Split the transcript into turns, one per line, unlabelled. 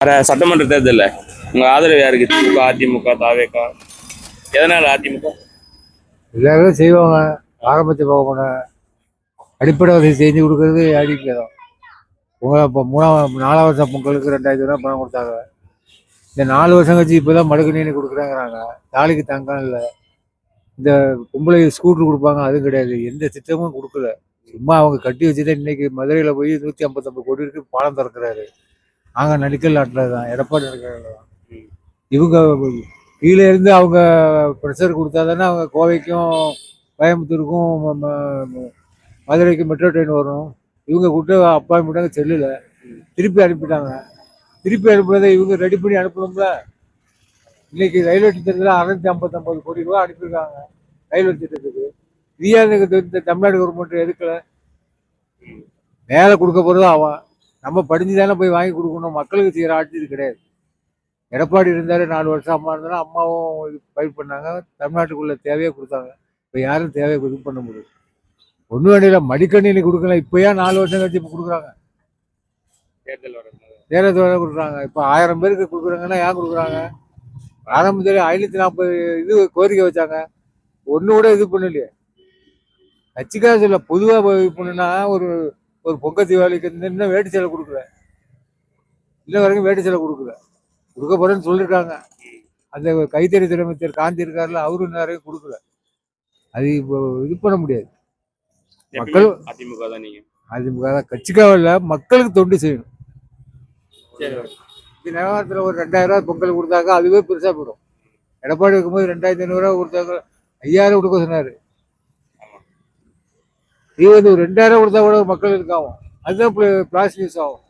சட்டமன்ற தேர்தலில் உங்க ஆதரவு யாருக்கு? திமுக, அதிமுக, தாவேகா? எதனால அதிமுக?
எல்லாரும் செய்வாங்க. ஆரம்பத்தை போக அடிப்படை வசதி செஞ்சு கொடுக்கறது அதிமுக தான். இப்போ 4 வருஷம் பொங்கலுக்கு 2000 ரூபா பணம் கொடுத்தாங்க. இந்த 4 வருஷம் கழிச்சு இப்போதான் மடுக்கு நீனு கொடுக்குறாங்கிறாங்க. தாலிக்கு தங்கம் இல்லை. இந்த பொம்பளை ஸ்கூட்டர் கொடுப்பாங்க, அதுவும் கிடையாது. எந்த திட்டமும் கொடுக்கல. சும்மா அவங்க கட்டி வச்சுதான். இன்னைக்கு மதுரையில் போய் 159 கோடி இருக்கு பாலம் திறக்கிறாரு. நாங்க நடிக்கல் நாட்டில் தான், எடப்பாடி நடிக்கிறாங்க தான். இவங்க கீழே இருந்து அவங்க ப்ரெஷர் கொடுத்தா தானே அவங்க கோவைக்கும் கோயம்புத்தூருக்கும் மதுரைக்கும் மெட்ரோ ட்ரெயின் வரும். இவங்க கூப்பிட்டு அப்பாயின்மெண்ட்டாங்க செல்லுல திருப்பி அனுப்பிட்டாங்க. திருப்பி அனுப்புறதை இவங்க ரெடி பண்ணி அனுப்பணும்ல. இன்னைக்கு ரயில்வே திட்டத்தில் 659 கோடி ரூபா அனுப்பியிருக்காங்க ரயில்வே திட்டத்துக்கு. இந்த தமிழ்நாடு கவர்மெண்ட் எதுக்கல? மேலே கொடுக்க போறது அவன். நம்ம படிஞ்சு தானே போய் வாங்கி கொடுக்கணும். மக்களுக்கு செய்கிற ஆட்சி இது கிடையாது. எடப்பாடி இருந்தாரு 4 வருஷம், அம்மா இருந்தாலும் அம்மாவும் இது பயிர் பண்ணாங்க. தமிழ்நாட்டுக்குள்ள தேவையை கொடுத்தாங்க. இப்போ யாரும் தேவையை இது பண்ண முடியும். ஒன்றும் வேண்டிய மடிக்கணினி கொடுக்கல. இப்போயா 4 வருஷம் கழிச்சு இப்போ கொடுக்குறாங்க. தேர்தல் வர கொடுக்குறாங்க. இப்போ 1000 பேருக்கு கொடுக்குறாங்கன்னா ஏன் கொடுக்குறாங்க? ஆரம்பத்தில் 540 இது கோரிக்கை வச்சாங்க. ஒன்று கூட இது பண்ணலையே. கட்சிக்காக சொல்ல, பொதுவாக இது பண்ணுன்னா ஒரு பொங்கல் தீபாவளிக்கு இன்னும் வேட்டு சேலை கொடுக்கல. இன்ன வரைக்கும் வேட்டு சேலை கொடுக்கல. கொடுக்க போறேன்னு சொல்லியிருக்காங்க. அந்த கைத்தறி துறை அமைச்சர் காந்தி இருக்காருல, அவரு இன்ன வரைக்கும் கொடுக்கல. அது இப்போ இது பண்ண முடியாது. மக்கள்
அதிமுக தான். நீங்க
அதிமுக தான். கட்சிக்காக இல்லை, மக்களுக்கு தொண்டு செய்யணும். இந்த நேரத்தில் ஒரு 2000 ரூபா பொங்கல் கொடுத்தாங்க, அதுவே பெருசா போயிடும். எடப்பாடி இருக்கும்போது 2500 ரூபா கொடுத்தாங்க, 5000 கொடுக்க சொன்னாரு. இது வந்து ஒரு 2000 கொடுத்தா கூட மக்கள் இருக்காகும். அதுதான் பிளாஸ்டிக் யூஸ் ஆகும்.